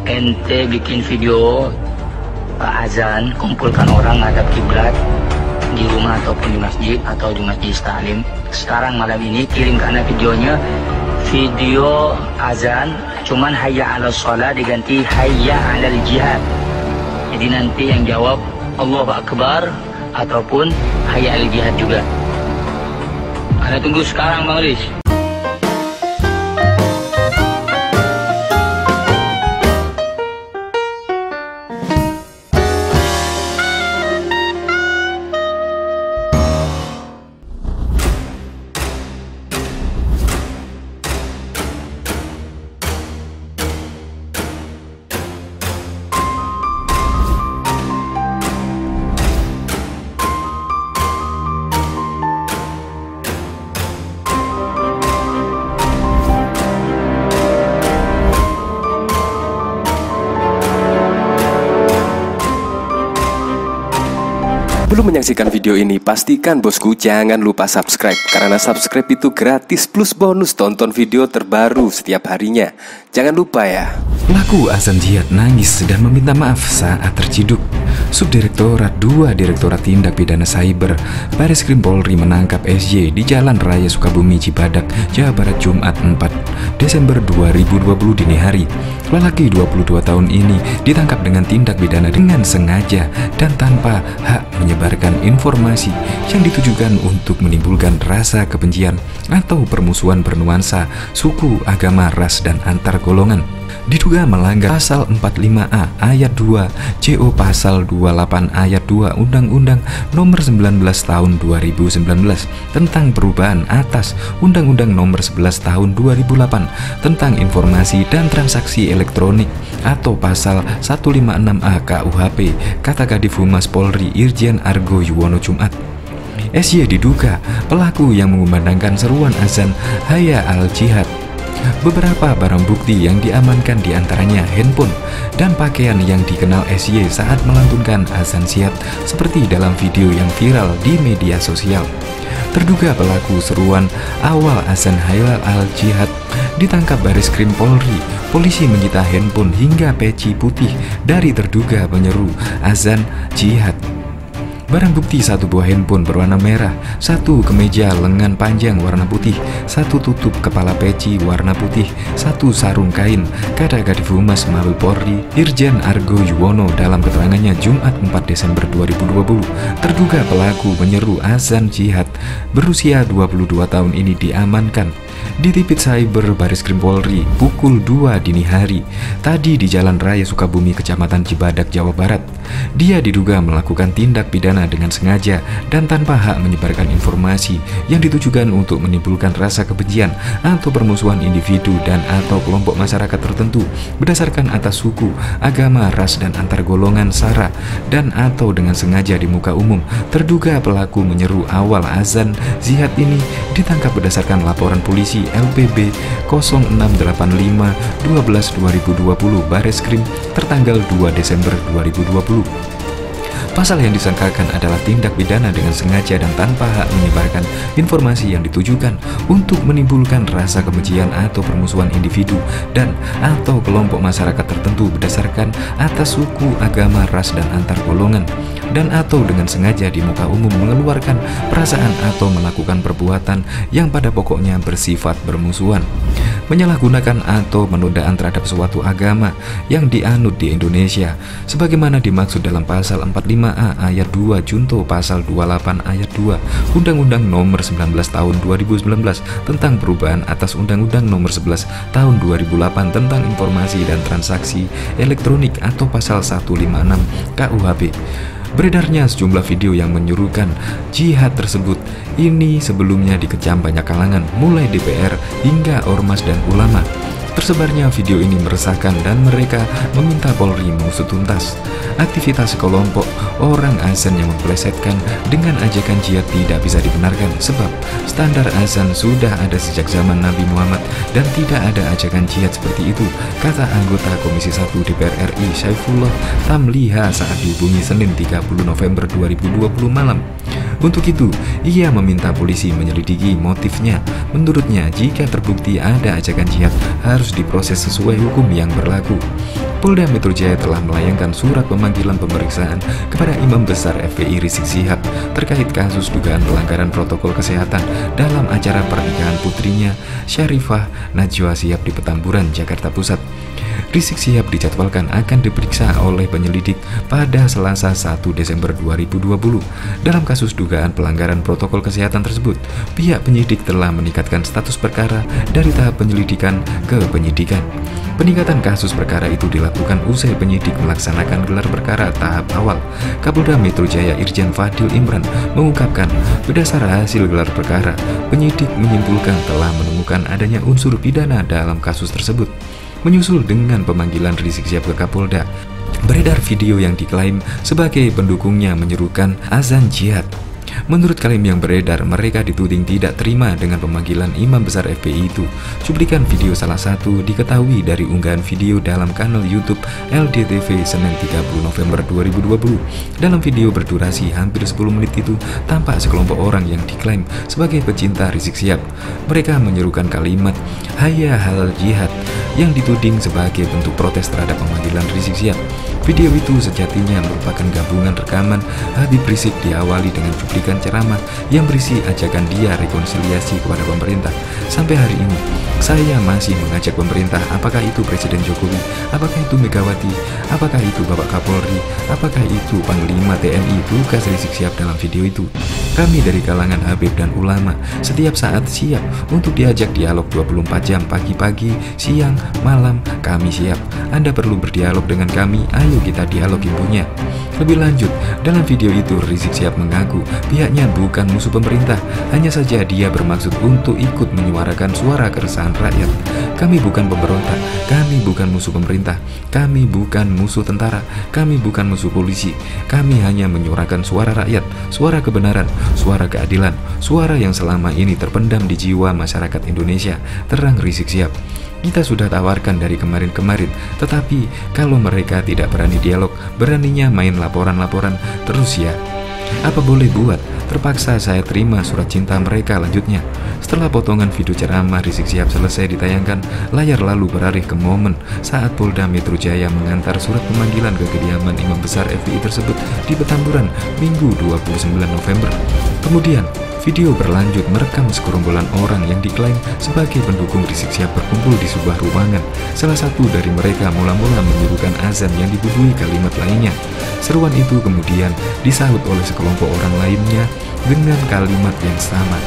ente bikin video azan, kumpulkan orang ngadap kiblat di rumah ataupun di masjid atau di masjid taklim. Sekarang malam ini kirimkan videonya, video azan cuman hayya 'alas shalah diganti hayya 'alal jihad. Jadi nanti yang jawab Allahu Akbar ataupun hayya 'alal jihad juga. Anda tunggu sekarang Bang Riz. Sebelum menyaksikan video ini, pastikan bosku jangan lupa subscribe, karena subscribe itu gratis plus bonus tonton video terbaru setiap harinya. Jangan lupa ya. Pelaku azan jihad nangis dan meminta maaf saat terciduk. Subdirektorat 2 Direktorat Tindak Pidana Cyber Bareskrim Polri menangkap SY di Jalan Raya Sukabumi, Cibadak, Jawa Barat, Jumat 4 Desember 2020 dini hari. Lelaki 22 tahun ini ditangkap dengan tindak pidana dengan sengaja dan tanpa hak menyebarkan informasi yang ditujukan untuk menimbulkan rasa kebencian atau permusuhan bernuansa suku, agama, ras, dan antar golongan. Diduga melanggar pasal 45A ayat 2 CO pasal 28 ayat 2 Undang-Undang Nomor 19 Tahun 2019 tentang perubahan atas Undang-Undang Nomor 11 Tahun 2008 tentang informasi dan transaksi elektronik, atau pasal 156A KUHP, kata Kadif Humas Polri Irjen Argo Yuwono Jumat. SY diduga pelaku yang mengumandangkan seruan azan hayya al jihad. Beberapa barang bukti yang diamankan diantaranya handphone dan pakaian yang dikenal SY saat melantunkan azan jihad seperti dalam video yang viral di media sosial. Terduga pelaku seruan awal azan hayya al jihad ditangkap Bareskrim Polri. Polisi menyita handphone hingga peci putih dari terduga penyeru azan jihad. Barang bukti: 1 buah handphone berwarna merah, 1 kemeja lengan panjang warna putih, 1 tutup kepala peci warna putih, 1 sarung kain, kata Kadif Humas Mabes Polri Irjen Argo Yuwono dalam keterangannya Jumat 4 Desember 2020. Terduga pelaku menyeru azan jihad berusia 22 tahun ini diamankan di Tipit Cyber Bareskrim Polri pukul 2 dini hari tadi di Jalan Raya Sukabumi, Kecamatan Cibadak, Jawa Barat. Dia diduga melakukan tindak pidana dengan sengaja dan tanpa hak menyebarkan informasi yang ditujukan untuk menimbulkan rasa kebencian atau permusuhan individu dan atau kelompok masyarakat tertentu berdasarkan atas suku, agama, ras, dan antar golongan, sara, dan atau dengan sengaja di muka umum. Terduga pelaku menyeru awal azan jihad ini ditangkap berdasarkan laporan polisi LPB 0685/12/2020 Bareskrim tertanggal 2 Desember 2020. Pasal yang disangkakan adalah tindak pidana dengan sengaja dan tanpa hak menyebarkan informasi yang ditujukan untuk menimbulkan rasa kebencian atau permusuhan individu dan atau kelompok masyarakat tertentu berdasarkan atas suku, agama, ras, dan antar golongan, dan atau dengan sengaja di muka umum mengeluarkan perasaan atau melakukan perbuatan yang pada pokoknya bersifat bermusuhan, menyalahgunakan atau penodaan terhadap suatu agama yang dianut di Indonesia sebagaimana dimaksud dalam pasal 45A ayat 2 junto pasal 28 ayat 2 Undang-Undang Nomor 19 Tahun 2019 tentang perubahan atas Undang-Undang Nomor 11 Tahun 2008 tentang informasi dan transaksi elektronik, atau pasal 156 KUHP. Beredarnya sejumlah video yang menyuruhkan jihad tersebut ini sebelumnya dikecam banyak kalangan, mulai DPR hingga ormas dan ulama. Tersebarnya video ini meresahkan dan mereka meminta Polri mengusut tuntas aktivitas kelompok orang azan yang memplesetkan dengan ajakan jihad tidak bisa dibenarkan, sebab standar azan sudah ada sejak zaman Nabi Muhammad dan tidak ada ajakan jihad seperti itu, kata anggota Komisi 1 DPR RI Saifullah Tamliha saat dihubungi Senin 30 November 2020 malam. Untuk itu, ia meminta polisi menyelidiki motifnya. Menurutnya, jika terbukti ada ajakan jihad, harus diproses sesuai hukum yang berlaku. Polda Metro Jaya telah melayangkan surat pemanggilan pemeriksaan kepada Imam Besar FPI Rizik Syihab terkait kasus dugaan pelanggaran protokol kesehatan dalam acara pernikahan putrinya Syarifah Najwa Shihab di Petamburan, Jakarta Pusat. Rizik Syihab dijadwalkan akan diperiksa oleh penyelidik pada Selasa 1 Desember 2020. Dalam kasus dugaan pelanggaran protokol kesehatan tersebut, pihak penyidik telah meningkatkan status perkara dari tahap penyelidikan ke penyidikan. Peningkatan kasus perkara itu dilakukan usai penyidik melaksanakan gelar perkara tahap awal. Kapolda Metro Jaya Irjen Fadil Imran mengungkapkan, berdasar hasil gelar perkara, penyidik menyimpulkan telah menemukan adanya unsur pidana dalam kasus tersebut. Menyusul dengan pemanggilan Rizik Syihab ke Kapolda, beredar video yang diklaim sebagai pendukungnya menyerukan azan jihad. Menurut klaim yang beredar, mereka dituding tidak terima dengan pemanggilan Imam Besar FPI itu. Cuplikan video salah satu diketahui dari unggahan video dalam kanal YouTube LDTV Senin 30 November 2020. Dalam video berdurasi hampir 10 menit itu, tampak sekelompok orang yang diklaim sebagai pecinta Rizik Syihab. Mereka menyerukan kalimat "Hayya halal jihad" yang dituding sebagai bentuk protes terhadap pemanggilan Rizik Syihab. Video itu sejatinya merupakan gabungan rekaman Habib Rizik diawali dengan cuplikan ceramah yang berisi ajakan dia rekonsiliasi kepada pemerintah. Sampai hari ini, saya masih mengajak pemerintah, apakah itu Presiden Jokowi, apakah itu Megawati, apakah itu Bapak Kapolri, apakah itu Panglima TNI, tugas Rizik Syihab dalam video itu. Kami dari kalangan Habib dan ulama setiap saat siap untuk diajak dialog 24 jam, pagi-pagi, siang, malam, kami siap. Anda perlu berdialog dengan kami, ayo kita dialog ibunya. Lebih lanjut, dalam video itu Rizik Syihab mengaku pihaknya bukan musuh pemerintah, hanya saja dia bermaksud untuk ikut menyuarakan suara keresahan rakyat. Kami bukan pemberontak, kami bukan musuh pemerintah, kami bukan musuh tentara, kami bukan musuh polisi. Kami hanya menyuarakan suara rakyat, suara kebenaran, suara keadilan, suara yang selama ini terpendam di jiwa masyarakat Indonesia, terang Rizik Syihab. Kita sudah tawarkan dari kemarin-kemarin, tetapi kalau mereka tidak berani dialog, beraninya main laporan-laporan terus ya. Apa boleh buat, terpaksa saya terima surat cinta mereka. Lanjutnya, setelah potongan video ceramah Rizik Syihab selesai ditayangkan, layar lalu beralih ke momen saat Polda Metro Jaya mengantar surat pemanggilan ke kediaman Imam Besar FPI tersebut di Petamburan, Minggu 29 November. Kemudian, video berlanjut merekam segerombolan orang yang diklaim sebagai pendukung Rizik Syihab berkumpul di sebuah ruangan. Salah satu dari mereka mula-mula menyerukan azan yang dibubuhi kalimat lainnya. Seruan itu kemudian disahut oleh sekelompok orang lainnya dengan kalimat yang sama.